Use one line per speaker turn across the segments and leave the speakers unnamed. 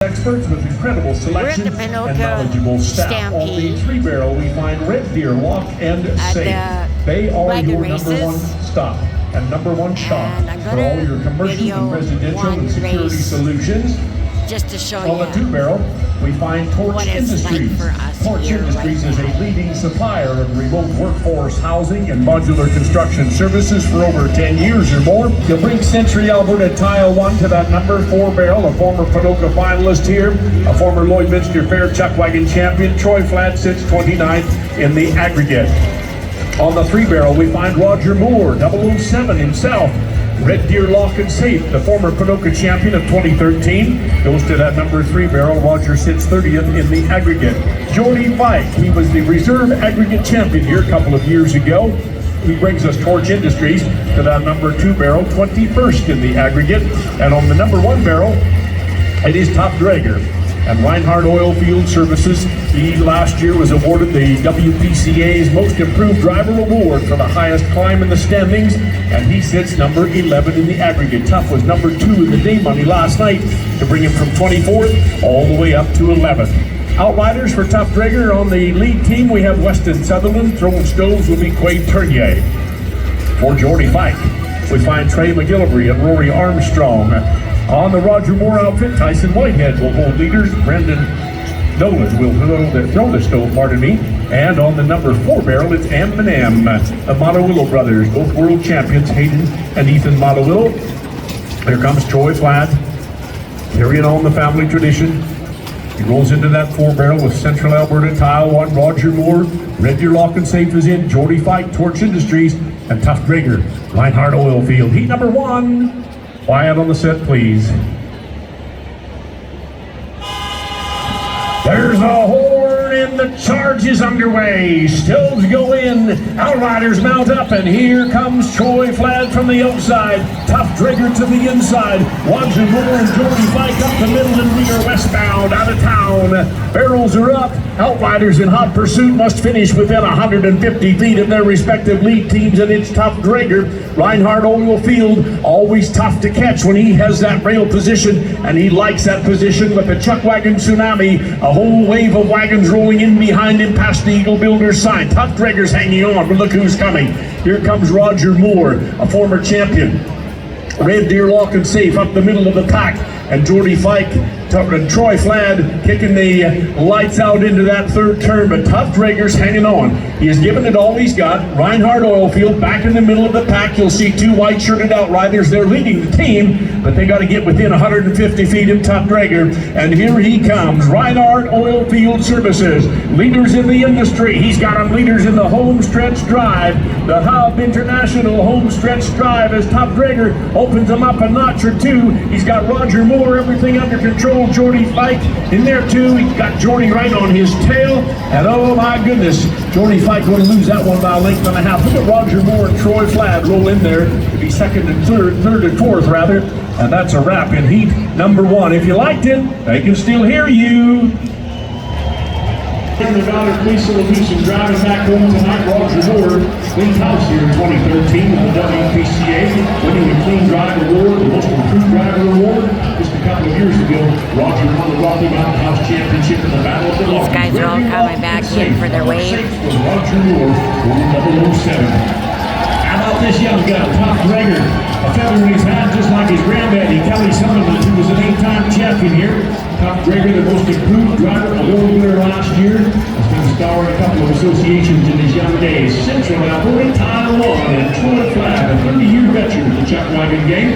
Experts with incredible selection
We're at the
and
Ponoka
knowledgeable staff.
Stampede.
On the three barrel, we find Red Deer Lock and
At
Safe.
the
They are
wagon
your number
races.
one stop and number one shop
And I'm
for
gonna
all your commercial
video
and residential
one
and security
race
solutions.
just to show
On the
you
two barrel, we find Torch
what it's
Industries.
like for us
Torch
here
Industries
right
is
now.
a leading supplier of remote workforce housing and modular construction services for over 10 years or more. You'll bring Century Alberta Tile 1 to that number 4 barrel, a former Ponoka finalist here, a former Lloydminster Fair Chuckwagon champion. Troy Flat sits 29th in the aggregate. On the three barrel, we find Roger Moore, 007 himself. Red Deer Lock and Safe, the former Ponoka champion of 2013, goes to that number 3 barrel. Roger sits 30th in the aggregate. Jordy Pike, he was the reserve aggregate champion here a couple of years ago. He brings us Torch Industries to that number 2 barrel, 21st in the aggregate. And on the number 1 barrel, it is Top Dragger and Reinhardt Oilfield Services. He last year was awarded the WPCA's Most Improved Driver Award for the highest climb in the standings, and he sits number 11 in the aggregate. Tough was number 2 in the day money last night to bring him from 24th all the way up to 11th. Outriders for Tough Dragger on the lead team, we have Weston Sutherland. Throwing stoves will be Quade Tournier. For Jordy Pike, we find Trey McGillivray and Rory Armstrong. On the Roger Moore outfit, Tyson Whitehead will hold leaders. Brendan Nolan will throw the stove, pardon me. And on the number 4 barrel, it's M&M, the Mottowillo brothers, both world champions, Hayden and Ethan Mottowillo. Here comes Troy Fladd, carrying on the family tradition. He rolls into that 4 barrel with Central Alberta Tile 1, Roger Moore. Red Deer Lock and Safe is in. Jordy Pike, Torch Industries, and Tough Dragger, Reinhardt Oilfield. Heat number 1. Quiet on the set, please. There's a horn and the charge is underway. Stoves go in, Outriders mount up, and here comes Troy Fladd from the outside. Tough Dragger to the inside. Roger Moore and Jordy Pike up the middle, and we are westbound out of town. Barrels are up. Outriders in hot pursuit must finish within 150 feet of their respective lead teams, and it's Tough Dragger. Reinhardt Oilfield, always tough to catch when he has that rail position, and he likes that position with the Chuckwagon tsunami. A whole wave of wagons rolling in behind him past the Eagle Builders sign. Tough Dragger's hanging on, but look who's coming. Here comes Roger Moore, a former champion. Red Deer Lock and Safe up the middle of the pack, and Jordy Pike and Troy Fladd kicking the lights out into that 3rd turn, but Tough Dragger's hanging on. He has given it all he's got. Reinhardt Oilfield back in the middle of the pack. You'll see 2 white-shirted Outriders. They're leading the team, but they got to get within 150 feet of Tough Dragger. And here he comes, Reinhardt Oilfield Services, leaders in the industry. He's got them leaders in the home stretch drive, the Hub International home stretch drive, as Tough Dragger opens them up a notch or 2. He's got Roger Moore, everything under control. Jordy Pike in there too. He's got Jordy right on his tail, and oh my goodness, Jordy Pike going to lose that one by a length and a half. Look at Roger Moore and Troy Fladd roll in there to be 2nd and 3rd and 4th rather, and that's a wrap in heat number 1. If you liked it, they can still hear you. The daughter police salute driving back home tonight. Roger Moore cleaned house here in 2013 with the WPCA, winning the Clean Drive Award, the Most Improved Driver Award. Just a couple of years ago, Roger won the Rocky Mountain House Championship in the Battle of the Lock.
These guys are all coming back in for their wave.
Roger Moore, 007. How about this young gun, Tough Dragger? A feather in his hat, just like his granddaddy, Kelly Sutherland, who was an 8-time champion here. Tough Dragger, the Most Improved Driver Award winner last year, has been a star in a couple of associations in his young days. Central Alberta Tile 1 and Troy Fladd, a 30-year veteran of the Chuckwagon game,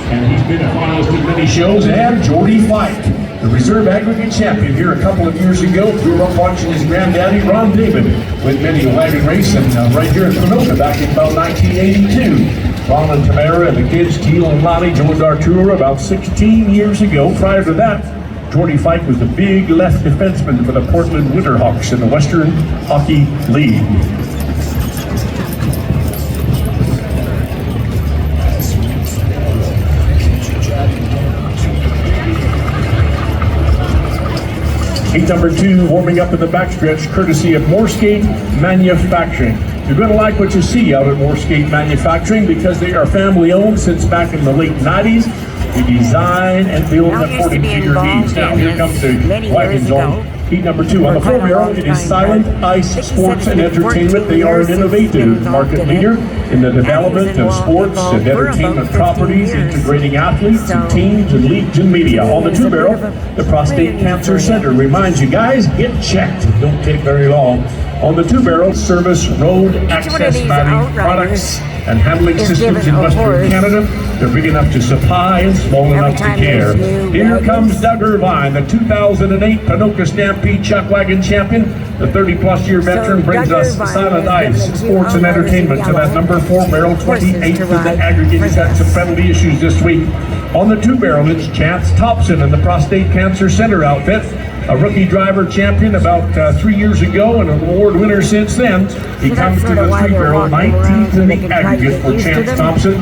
and he's been a finalist in many shows. And Jordy Pike, the reserve aggregate champion here a couple of years ago, grew up watching his granddaddy Ron David with many a wagon race, and right here in Ponoka back in about 1982. Ron and Tamara and the kids, Teal and Lonnie, joined our tour about 16 years ago. Prior to that, Jordy Pike was the big left defenseman for the Portland Winterhawks in the Western Hockey League. Heat number 2 warming up in the backstretch, courtesy of Moorskate Manufacturing. You're going to like what you see out at Moorskate Manufacturing because they are family owned since back in the late 90s. We design and build
Now, used to
according
be
to your needs.
involved
Now,
in
here
this
comes the
many
wagon
years
zone.
ago.
Heat number 2 on the
For quite a
four-barrel.
long
It is
time,
Silent
but
Ice
I think he
Sports
said
and
it's been 14
Entertainment. They are an
years since he's been
innovative
involved
market
in it.
leader in the
And he was
development of
involved
sports and
for about
entertainment
15
properties,
years.
integrating athletes and
So,
teams and leagues and media. On the
it's a bit
two-barrel,
of a
the Prostate
planning
Cancer
for
Center
him.
reminds you guys, get checked. It don't take very long. On the two-barrel, service road
Each one of
access
these
matting
outriders
products and handling
is
systems
given
in
a
Western
horse
Canada. They're big enough to supply and small
every
enough to
time
care.
there's new
Here
wagons.
comes Doug Irvine, the 2008 Ponoka Stampede Chuckwagon champion. The 30-plus year veteran brings
Doug
us
Irvine
Silent
has
Ice
given the
Sports and
outriders
Entertainment to that
yellow
number 4-barrel,
horses
28th
to
in the
ride
aggregate.
for
He's had some
this.
penalty issues this week. On the two-barrel, it's Chance Thompson in the Prostate Cancer Center outfit. A rookie driver champion about 3 years ago and an award winner since then. He
So
comes
that's
to
sort of
the
why they're
three-barrel,
walking around
19th
so
in
they
the
can try to
aggregate
get
for
used to
Chance
them.
Thompson.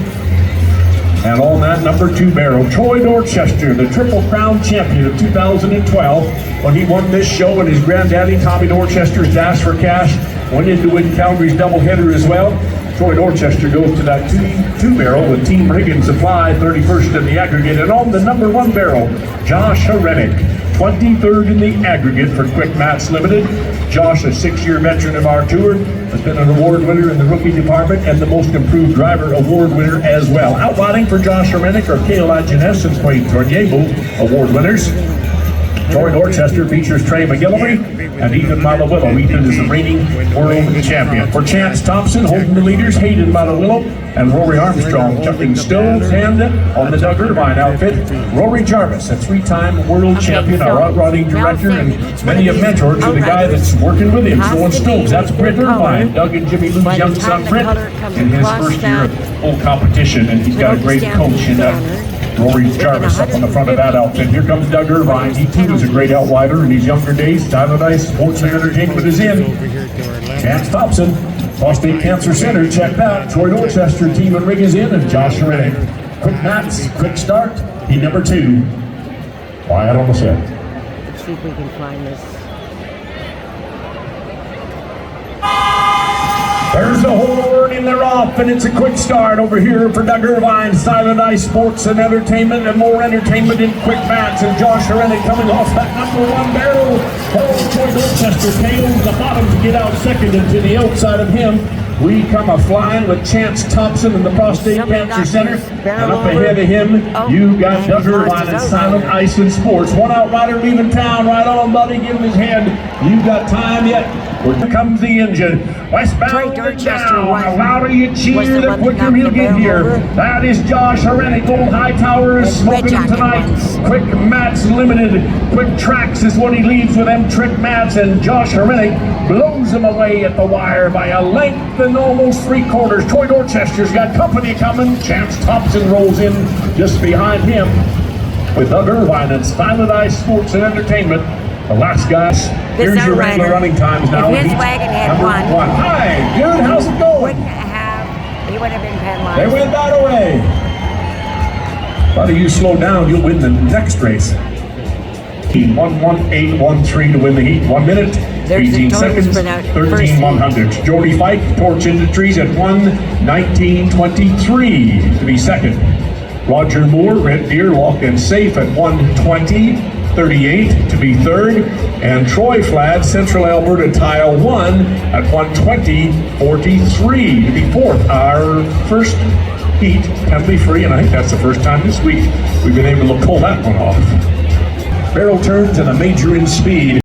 And on that number 2 barrel, Troy Dorchester, the Triple Crown champion of 2012. When he won this show and his granddaddy, Tommy Dorchester's Dash for Cash, went in to win Calgary's doubleheader as well. Troy Dorchester goes to that two barrel with Team Riggin Supply, 31st in the aggregate. And on the number 1 barrel, Josh Herenick, 23rd in the aggregate for Quick Mats Limited. Josh, a 6-year veteran of our tour, has been an award winner in the rookie department and the Most Improved Driver award winner as well. Outriding for Josh Herenick are Cale Aginess and Quade Tournier, both award winners. Troy Dorchester features Trey McGillivray and Ethan Malawillo. Ethan is the reigning world champion. For Chance Thompson, holding the leaders, Hayden Malawillo and Rory Armstrong. Chucking stoves and on the Doug Irvine outfit, Rory Jarvis, a 3-time world champion, our outriding director, and many have mentored to the guy that's working with him, throwing stoves. That's Britt Irvine, Doug and Jimmy Lou's young son, Britt, in his first year of full competition, and he's got a great coach in Rory Jarvis up on the front of that outfit. Here comes Doug Irvine. He too is a great outrider in his younger days. Silent Ice Sports and Entertainment is in. Chance Thompson, Prostate Cancer Center, check that. Troy Dorchester, Team and Rig is in, and Josh Herenick. Quick Mats, quick start. Heat number 2. Quiet on the set.
Let's see if we can find this.
There's the horn, and they're off, and it's a quick start over here for Doug Irvine, Silent Ice Sports and Entertainment, and more entertainment in Quick Mats, and Josh Herenick coming off that number 1 barrel. Oh, Troy Dorchester tails the bottom to get out second, and to the outside of him, we come a-flying with Chance Thompson in the Prostate Cancer Center, and up ahead of him, you got Doug Irvine and Silent Ice and Sports. One outrider leaving town, right on, buddy, give him his head. You got time yet? Here comes the engine. Westbound and down. The louder you cheer, the quicker he'll get here. That is Josh Herenick. Old Hightower is smoking him tonight. Quick Mats Limited. Quick Tracks is what he leaves with them trick mats, and Josh Herenick blows him away at the wire by a length and almost 3/4. Troy Dorchester's got company coming. Chance Thompson rolls in just behind him with Doug Irvine and Silent Ice Sports and Entertainment. The last guys. Here's your regular running times now.
If his wagon had
number
won,
1. Hi, dude, how's it going?
He would have been penalized.
They went that away. Buddy, you slow down, you'll win the next race. 1:18:13 to win the heat. 1 minute,
There's the
18
totals
seconds,
for that
13 100s. Jordy Fike, Torch Industries at 1:19:23 to be second. Roger Moore, Red Deer, Lock and Safe at 1:20:38 to be third. And Troy Flad, Central Alberta Tile 1 at 1:20:43 to be fourth. Our first heat, penalty free, and I think that's the first time this week we've been able to pull that one off. Barrel turns and a major in speed.